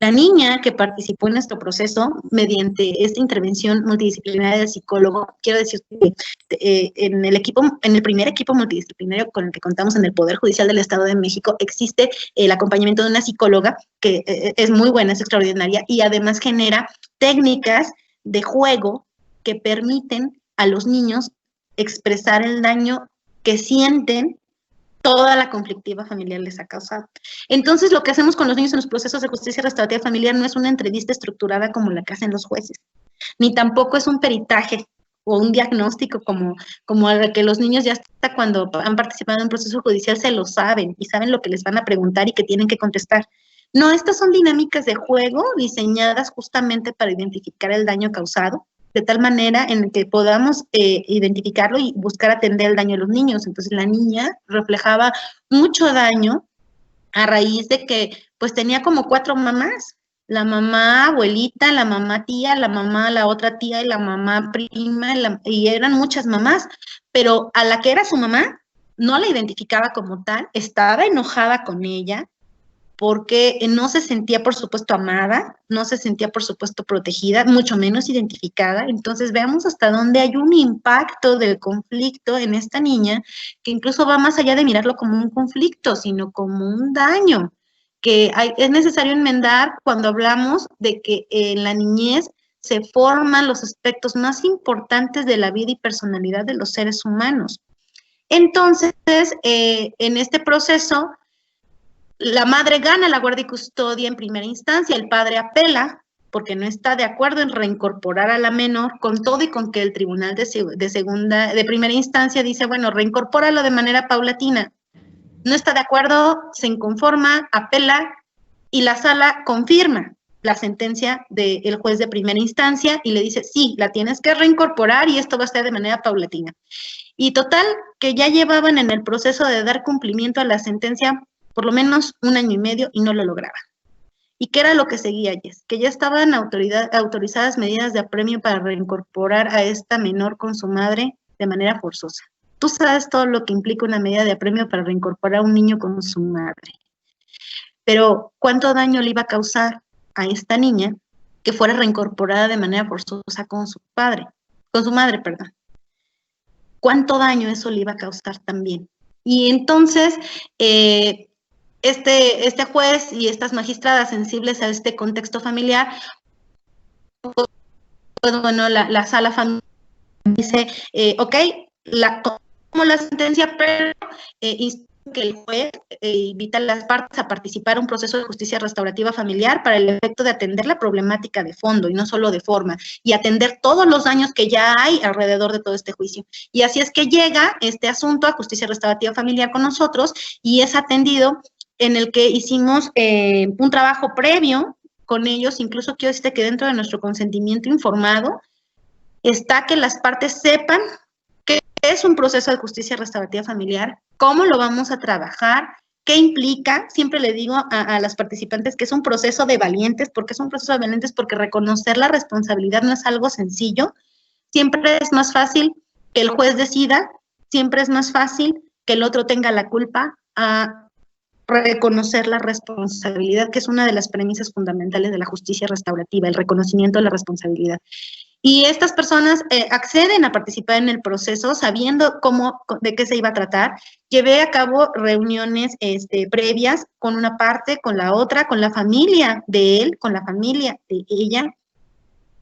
La niña que participó en nuestro proceso mediante esta intervención multidisciplinaria del psicólogo, quiero decir que en el primer equipo multidisciplinario con el que contamos en el Poder Judicial del Estado de México, existe el acompañamiento de una psicóloga que es muy buena, es extraordinaria, y además genera técnicas de juego que permiten a los niños expresar el daño que sienten toda la conflictiva familiar les ha causado. Entonces, lo que hacemos con los niños en los procesos de justicia restaurativa familiar no es una entrevista estructurada como la que hacen los jueces, ni tampoco es un peritaje o un diagnóstico como el que los niños ya hasta cuando han participado en un proceso judicial se lo saben y saben lo que les van a preguntar y que tienen que contestar. No, estas son dinámicas de juego diseñadas justamente para identificar el daño causado, de tal manera en que podamos identificarlo y buscar atender el daño de los niños. Entonces, la niña reflejaba mucho daño a raíz de que, pues, tenía como 4 mamás. La mamá abuelita, la mamá tía, la mamá la otra tía y la mamá prima, y eran muchas mamás, pero a la que era su mamá no la identificaba como tal, estaba enojada con ella, porque no se sentía, por supuesto, amada, no se sentía, por supuesto, protegida, mucho menos identificada. Entonces, veamos hasta dónde hay un impacto del conflicto en esta niña, que incluso va más allá de mirarlo como un conflicto, sino como un daño, que es necesario enmendar cuando hablamos de que en la niñez se forman los aspectos más importantes de la vida y personalidad de los seres humanos. Entonces, en este proceso, la madre gana la guardia y custodia en primera instancia, el padre apela porque no está de acuerdo en reincorporar a la menor, con todo y con que el tribunal de primera instancia dice, bueno, reincorpóralo de manera paulatina. No está de acuerdo, se inconforma, apela y la sala confirma la sentencia del juez de primera instancia y le dice, sí, la tienes que reincorporar y esto va a ser de manera paulatina. Y total, que ya llevaban en el proceso de dar cumplimiento a la sentencia por lo menos 1 año y medio y no lo lograban. ¿Y qué era lo que seguía, Jess? Que ya estaban autorizadas medidas de apremio para reincorporar a esta menor con su madre de manera forzosa. Tú sabes todo lo que implica una medida de apremio para reincorporar a un niño con su madre. Pero, ¿cuánto daño le iba a causar a esta niña que fuera reincorporada de manera forzosa con su madre, perdón? ¿Cuánto daño eso le iba a causar también? Y entonces, este juez y estas magistradas sensibles a este contexto familiar, pues bueno, la sala familiar dice, ok, como la sentencia, pero que el juez invita a las partes a participar en un proceso de justicia restaurativa familiar para el efecto de atender la problemática de fondo y no solo de forma, y atender todos los daños que ya hay alrededor de todo este juicio. Y así es que llega este asunto a justicia restaurativa familiar con nosotros y es atendido, en el que hicimos un trabajo previo con ellos. Incluso quiero decirte que dentro de nuestro consentimiento informado está que las partes sepan qué es un proceso de justicia restaurativa familiar, cómo lo vamos a trabajar, qué implica. Siempre le digo a las participantes que es un proceso de valientes. ¿Por qué es un proceso de valientes? Porque reconocer la responsabilidad no es algo sencillo. Siempre es más fácil que el juez decida, siempre es más fácil que el otro tenga la culpa a reconocer la responsabilidad, que es una de las premisas fundamentales de la justicia restaurativa, el reconocimiento de la responsabilidad. Y estas personas acceden a participar en el proceso sabiendo de qué se iba a tratar. Llevé a cabo reuniones previas con una parte, con la otra, con la familia de él, con la familia de ella.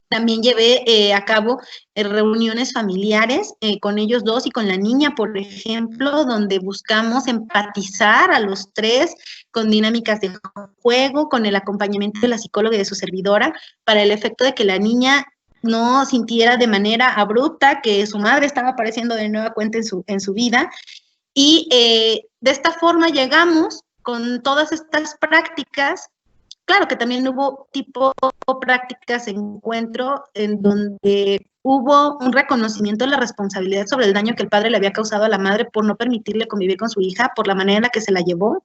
También llevé a cabo reuniones familiares con ellos dos y con la niña, por ejemplo, donde buscamos empatizar a los tres con dinámicas de juego, con el acompañamiento de la psicóloga y de su servidora, para el efecto de que la niña no sintiera de manera abrupta que su madre estaba apareciendo de nueva cuenta en su vida. Y de esta forma llegamos con todas estas prácticas. Claro que también hubo tipo prácticas de encuentro en donde hubo un reconocimiento de la responsabilidad sobre el daño que el padre le había causado a la madre por no permitirle convivir con su hija, por la manera en la que se la llevó.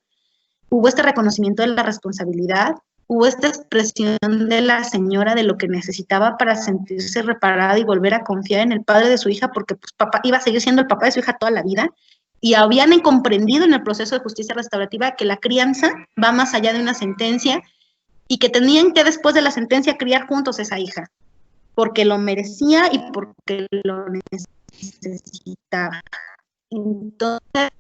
Hubo este reconocimiento de la responsabilidad. hubo esta expresión de la señora de lo que necesitaba para sentirse reparada y volver a confiar en el padre de su hija, porque pues papá iba a seguir siendo el papá de su hija toda la vida, y habían comprendido en el proceso de justicia restaurativa que la crianza va más allá de una sentencia y que tenían que después de la sentencia criar juntos esa hija, porque lo merecía y porque lo necesitaba. Entonces,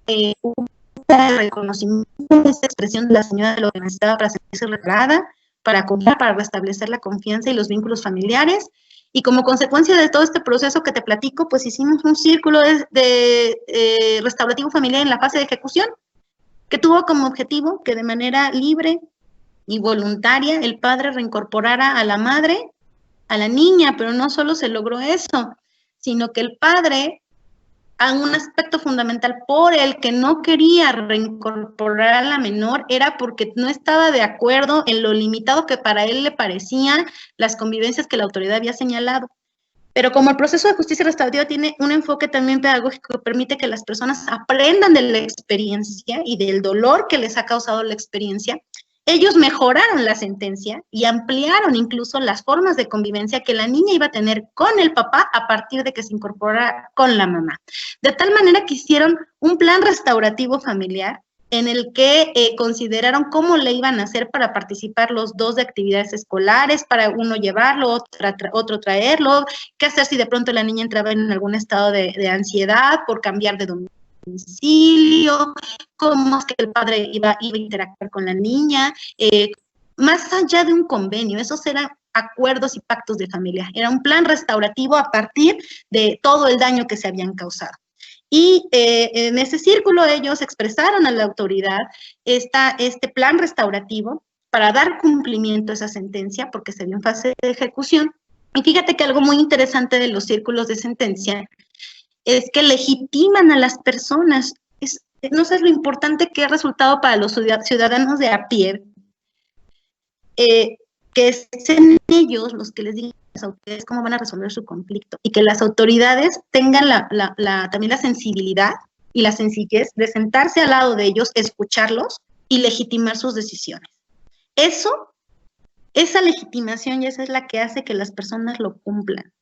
hubo reconocimiento de esa expresión de la señora de lo que necesitaba para sentirse reparada, para confiar, para restablecer la confianza y los vínculos familiares. Y como consecuencia de todo este proceso que te platico, pues hicimos un círculo de restaurativo familiar en la fase de ejecución, que tuvo como objetivo que de manera libre y voluntaria el padre reincorporara a la madre, a la niña, pero no solo se logró eso, sino que el padre, a un aspecto fundamental por el que no quería reincorporar a la menor, era porque no estaba de acuerdo en lo limitado que para él le parecían las convivencias que la autoridad había señalado. Pero como el proceso de justicia restaurativa tiene un enfoque también pedagógico que permite que las personas aprendan de la experiencia y del dolor que les ha causado la experiencia, ellos mejoraron la sentencia y ampliaron incluso las formas de convivencia que la niña iba a tener con el papá a partir de que se incorporara con la mamá. De tal manera que hicieron un plan restaurativo familiar en el que consideraron cómo le iban a hacer para participar los dos de actividades escolares, para uno llevarlo, otro traerlo, qué hacer si de pronto la niña entraba en algún estado de ansiedad por cambiar de domicilio, cómo es que el padre iba a interactuar con la niña, más allá de un convenio, esos eran acuerdos y pactos de familia, era un plan restaurativo a partir de todo el daño que se habían causado. Y en ese círculo ellos expresaron a la autoridad este plan restaurativo para dar cumplimiento a esa sentencia, porque se dio en fase de ejecución. Y fíjate que algo muy interesante de los círculos de sentencia es que legitiman a las personas. No sé lo importante que ha resultado para los ciudadanos de a pie, que sean ellos los que les digan a las autoridades cómo van a resolver su conflicto y que las autoridades tengan también la sensibilidad y la sencillez de sentarse al lado de ellos, escucharlos y legitimar sus decisiones. Esa legitimación ya esa es la que hace que las personas lo cumplan,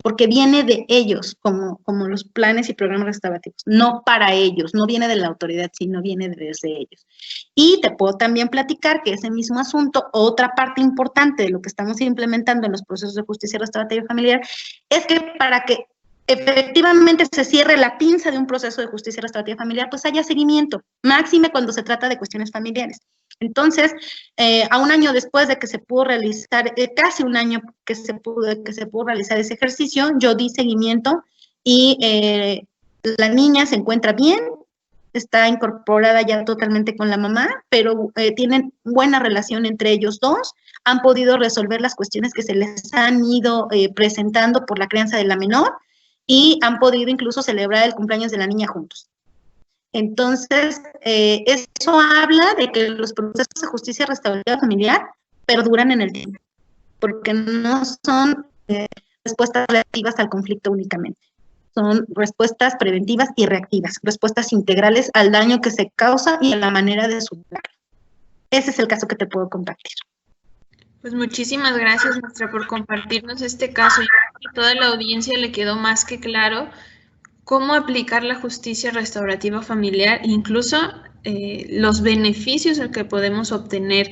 porque viene de ellos, como los planes y programas restaurativos, no para ellos, no viene de la autoridad, sino viene desde ellos. Y te puedo también platicar que ese mismo asunto, otra parte importante de lo que estamos implementando en los procesos de justicia restaurativa familiar, es que para que efectivamente se cierre la pinza de un proceso de justicia restaurativa familiar, pues haya seguimiento, máxime cuando se trata de cuestiones familiares. Entonces, a un año después de que se pudo realizar, casi un año que se pudo realizar ese ejercicio, yo di seguimiento y la niña se encuentra bien, está incorporada ya totalmente con la mamá, pero tienen buena relación entre ellos dos, han podido resolver las cuestiones que se les han ido presentando por la crianza de la menor y han podido incluso celebrar el cumpleaños de la niña juntos. Entonces, eso habla de que los procesos de justicia restaurativa familiar perduran en el tiempo, porque no son respuestas reactivas al conflicto únicamente, son respuestas preventivas y reactivas, respuestas integrales al daño que se causa y a la manera de superarlo. Ese es el caso que te puedo compartir. Pues muchísimas gracias, maestra, por compartirnos este caso. Yo creo que a toda la audiencia le quedó más que claro cómo aplicar la justicia restaurativa familiar, incluso los beneficios que podemos obtener.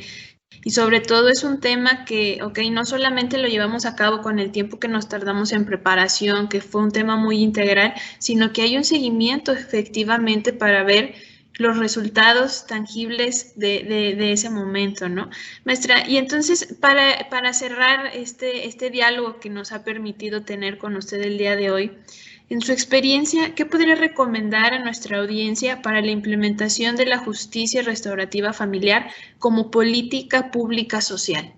Y sobre todo es un tema que, no solamente lo llevamos a cabo con el tiempo que nos tardamos en preparación, que fue un tema muy integral, sino que hay un seguimiento efectivamente para ver los resultados tangibles de ese momento, ¿no? Maestra, y entonces para cerrar este diálogo que nos ha permitido tener con usted el día de hoy, en su experiencia, ¿qué podría recomendar a nuestra audiencia para la implementación de la justicia restaurativa familiar como política pública social?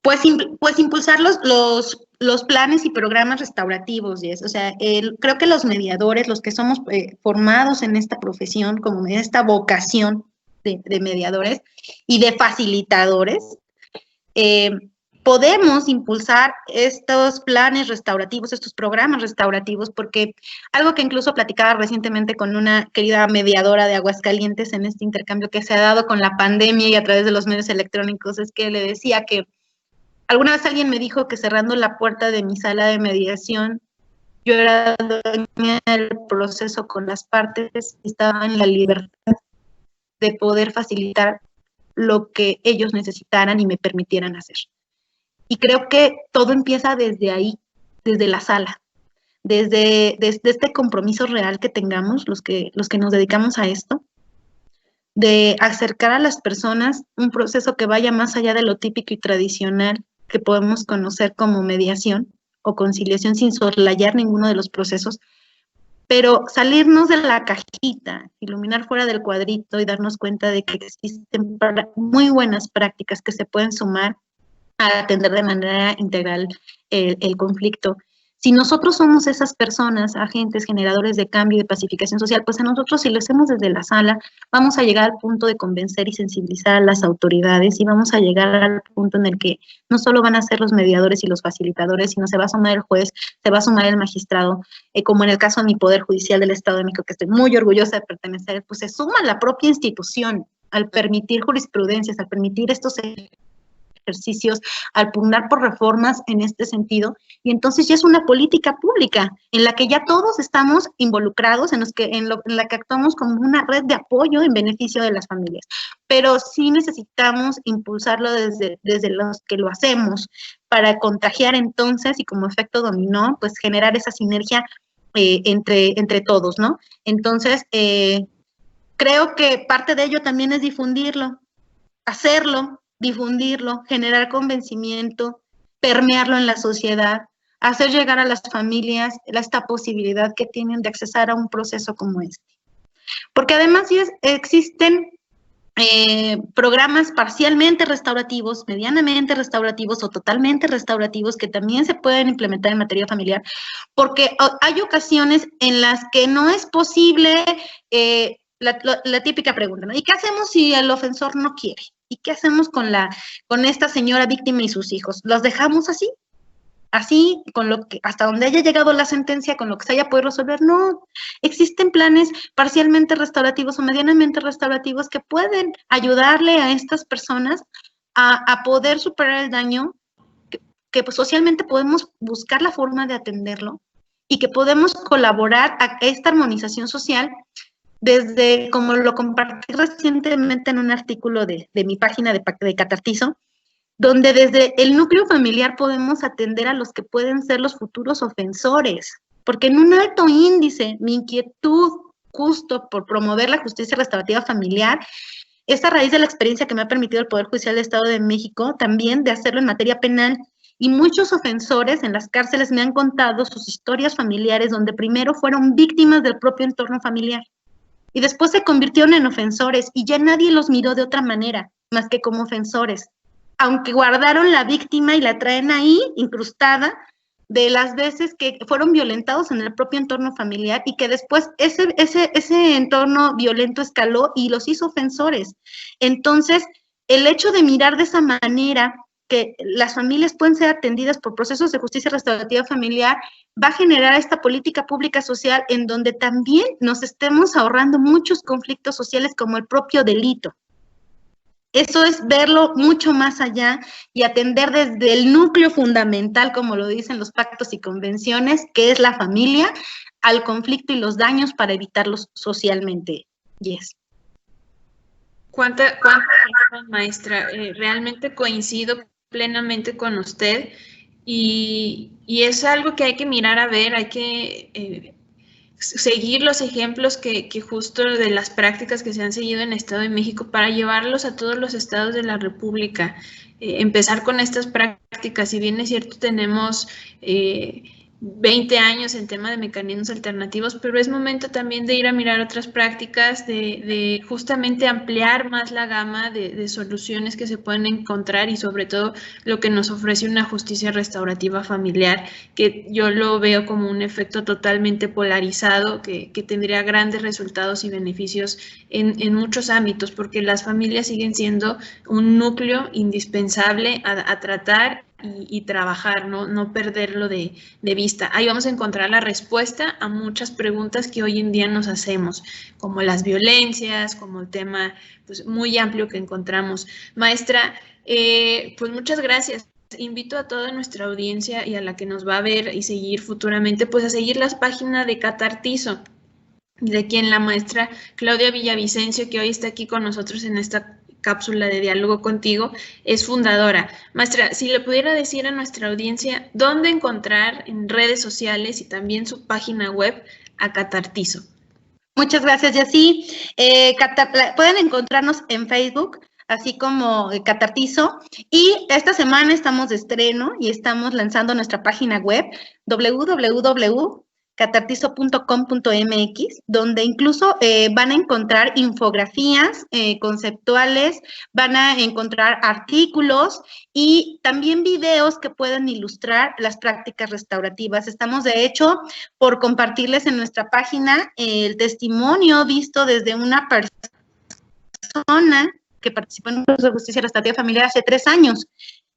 Pues impulsar los planes y programas restaurativos, Jess. O sea, creo que los mediadores, los que somos formados en esta profesión, como en esta vocación de mediadores y de facilitadores, podemos impulsar estos planes restaurativos, estos programas restaurativos, porque algo que incluso platicaba recientemente con una querida mediadora de Aguascalientes en este intercambio que se ha dado con la pandemia y a través de los medios electrónicos, es que le decía que alguna vez alguien me dijo que cerrando la puerta de mi sala de mediación, yo era dueña del proceso con las partes y estaba en la libertad de poder facilitar lo que ellos necesitaran y me permitieran hacer. Y creo que todo empieza desde ahí, desde la sala, desde este compromiso real que tengamos los que nos dedicamos a esto, de acercar a las personas un proceso que vaya más allá de lo típico y tradicional que podemos conocer como mediación o conciliación sin soslayar ninguno de los procesos, pero salirnos de la cajita, iluminar fuera del cuadrito y darnos cuenta de que existen muy buenas prácticas que se pueden sumar a atender de manera integral el conflicto. Si nosotros somos esas personas, agentes, generadores de cambio y de pacificación social, pues a nosotros si lo hacemos desde la sala, vamos a llegar al punto de convencer y sensibilizar a las autoridades y vamos a llegar al punto en el que no solo van a ser los mediadores y los facilitadores, sino se va a sumar el juez, se va a sumar el magistrado, como en el caso de mi Poder Judicial del Estado de México, que estoy muy orgullosa de pertenecer, pues se suma la propia institución al permitir jurisprudencias, al permitir estos ejercicios, al pugnar por reformas en este sentido, y entonces ya es una política pública en la que ya todos estamos involucrados, en la que actuamos como una red de apoyo en beneficio de las familias, pero sí necesitamos impulsarlo desde los que lo hacemos para contagiar entonces y como efecto dominó, pues generar esa sinergia entre todos, ¿no? Entonces, creo que parte de ello también es difundirlo, hacerlo, difundirlo, generar convencimiento, permearlo en la sociedad, hacer llegar a las familias esta posibilidad que tienen de accesar a un proceso como este. Porque además existen programas parcialmente restaurativos, medianamente restaurativos o totalmente restaurativos que también se pueden implementar en materia familiar, porque hay ocasiones en las que no es posible la típica pregunta, ¿no? ¿Y qué hacemos si el ofensor no quiere? ¿Y qué hacemos con esta señora víctima y sus hijos? ¿Los dejamos así? Así, con lo que, hasta donde haya llegado la sentencia, con lo que se haya podido resolver. No, existen planes parcialmente restaurativos o medianamente restaurativos que pueden ayudarle a estas personas a poder superar el daño, que pues, socialmente podemos buscar la forma de atenderlo y que podemos colaborar a esta armonización social desde, como lo compartí recientemente en un artículo de mi página de Catartizo, donde desde el núcleo familiar podemos atender a los que pueden ser los futuros ofensores, porque en un alto índice, mi inquietud justo por promover la justicia restaurativa familiar es a raíz de la experiencia que me ha permitido el Poder Judicial del Estado de México, también de hacerlo en materia penal, y muchos ofensores en las cárceles me han contado sus historias familiares donde primero fueron víctimas del propio entorno familiar y después se convirtieron en ofensores y ya nadie los miró de otra manera más que como ofensores, aunque guardaron la víctima y la traen ahí incrustada de las veces que fueron violentados en el propio entorno familiar y que después ese entorno violento escaló y los hizo ofensores. Entonces, el hecho de mirar de esa manera que las familias pueden ser atendidas por procesos de justicia restaurativa familiar, va a generar esta política pública social en donde también nos estemos ahorrando muchos conflictos sociales como el propio delito. Eso es verlo mucho más allá y atender desde el núcleo fundamental, como lo dicen los pactos y convenciones, que es la familia, al conflicto y los daños para evitarlos socialmente. Yes. ¿Cuánta razón, maestra? Realmente coincido plenamente con usted y es algo que hay que mirar a ver, hay que seguir los ejemplos que justo de las prácticas que se han seguido en el Estado de México para llevarlos a todos los estados de la República. Empezar con estas prácticas, si bien es cierto tenemos 20 años en tema de mecanismos alternativos, pero es momento también de ir a mirar otras prácticas, de justamente ampliar más la gama de soluciones que se pueden encontrar y sobre todo lo que nos ofrece una justicia restaurativa familiar, que yo lo veo como un efecto totalmente polarizado, que tendría grandes resultados y beneficios en muchos ámbitos, porque las familias siguen siendo un núcleo indispensable a tratar y trabajar, no perderlo de vista. Ahí vamos a encontrar la respuesta a muchas preguntas que hoy en día nos hacemos, como las violencias, como el tema pues, muy amplio que encontramos. Maestra, pues muchas gracias. Invito a toda nuestra audiencia y a la que nos va a ver y seguir futuramente, pues a seguir las páginas de Catartizo, de quien la maestra Claudia Villavicencio, que hoy está aquí con nosotros en esta cápsula de diálogo contigo, es fundadora. Maestra, si le pudiera decir a nuestra audiencia dónde encontrar en redes sociales y también su página web a Catartizo. Muchas gracias, Jessy. Pueden encontrarnos en Facebook, así como Catartizo, y esta semana estamos de estreno y estamos lanzando nuestra página web www.catartizo.com.mx, donde incluso van a encontrar infografías conceptuales, van a encontrar artículos y también videos que pueden ilustrar las prácticas restaurativas. Estamos, de hecho, por compartirles en nuestra página el testimonio visto desde una persona que participó en un proceso de justicia restaurativa familiar hace 3 años,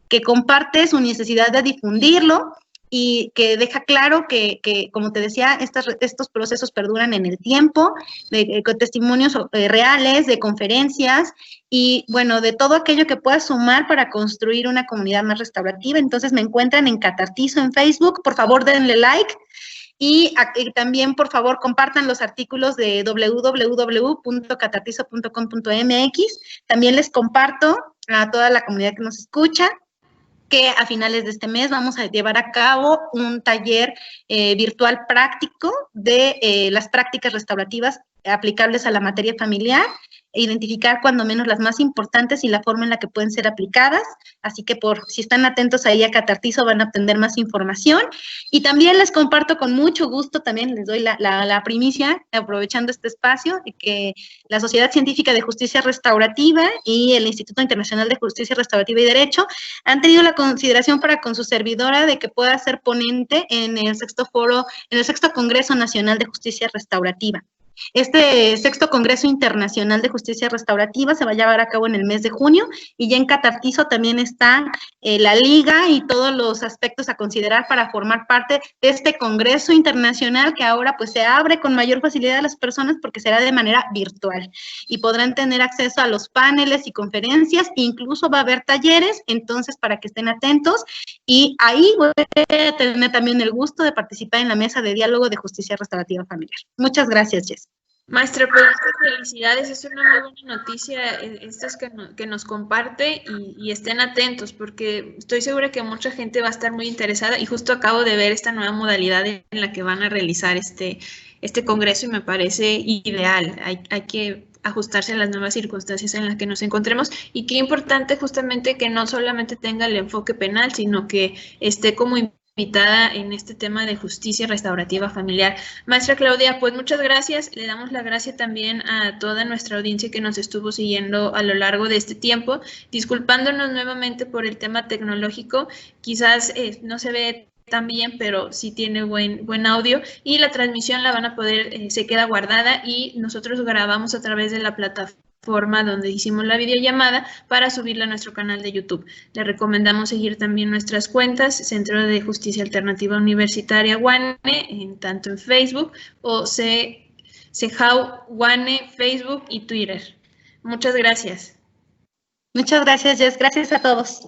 que comparte su necesidad de difundirlo y que deja claro que como te decía, estos procesos perduran en el tiempo, de testimonios reales, de conferencias y, bueno, de todo aquello que pueda sumar para construir una comunidad más restaurativa. Entonces, me encuentran en Catartizo en Facebook. Por favor, denle like. Y también, por favor, compartan los artículos de www.catartizo.com.mx. También les comparto a toda la comunidad que nos escucha que a finales de este mes vamos a llevar a cabo un taller virtual práctico de las prácticas restaurativas aplicables a la materia familiar, identificar cuando menos las más importantes y la forma en la que pueden ser aplicadas. Así que si están atentos ahí a Catartizo van a obtener más información. Y también les comparto con mucho gusto, también les doy la primicia, aprovechando este espacio, que la Sociedad Científica de Justicia Restaurativa y el Instituto Internacional de Justicia Restaurativa y Derecho han tenido la consideración para con su servidora de que pueda ser ponente en el sexto Congreso Nacional de Justicia Restaurativa. Este sexto Congreso Internacional de Justicia Restaurativa se va a llevar a cabo en el mes de junio y ya en Catartizo también está la liga y todos los aspectos a considerar para formar parte de este Congreso Internacional que ahora pues se abre con mayor facilidad a las personas porque será de manera virtual y podrán tener acceso a los paneles y conferencias, e incluso va a haber talleres, entonces para que estén atentos y ahí voy a tener también el gusto de participar en la mesa de diálogo de justicia restaurativa familiar. Muchas gracias, Jess. Maestra, pues felicidades, es una muy buena noticia estas que nos comparte y estén atentos porque estoy segura que mucha gente va a estar muy interesada y justo acabo de ver esta nueva modalidad en la que van a realizar este congreso y me parece ideal. Hay que ajustarse a las nuevas circunstancias en las que nos encontremos y qué importante justamente que no solamente tenga el enfoque penal, sino que esté como invitada en este tema de justicia restaurativa familiar. Maestra Claudia, pues muchas gracias. Le damos la gracia también a toda nuestra audiencia que nos estuvo siguiendo a lo largo de este tiempo, disculpándonos nuevamente por el tema tecnológico. Quizás no se ve tan bien, pero sí tiene buen audio y la transmisión la van a poder, se queda guardada y nosotros grabamos a través de la plataforma donde hicimos la videollamada para subirla a nuestro canal de YouTube. Le recomendamos seguir también nuestras cuentas, Centro de Justicia Alternativa Universitaria WANE, tanto en Facebook o CEJAU WANE, Facebook y Twitter. Muchas gracias. Muchas gracias, Jess. Gracias a todos.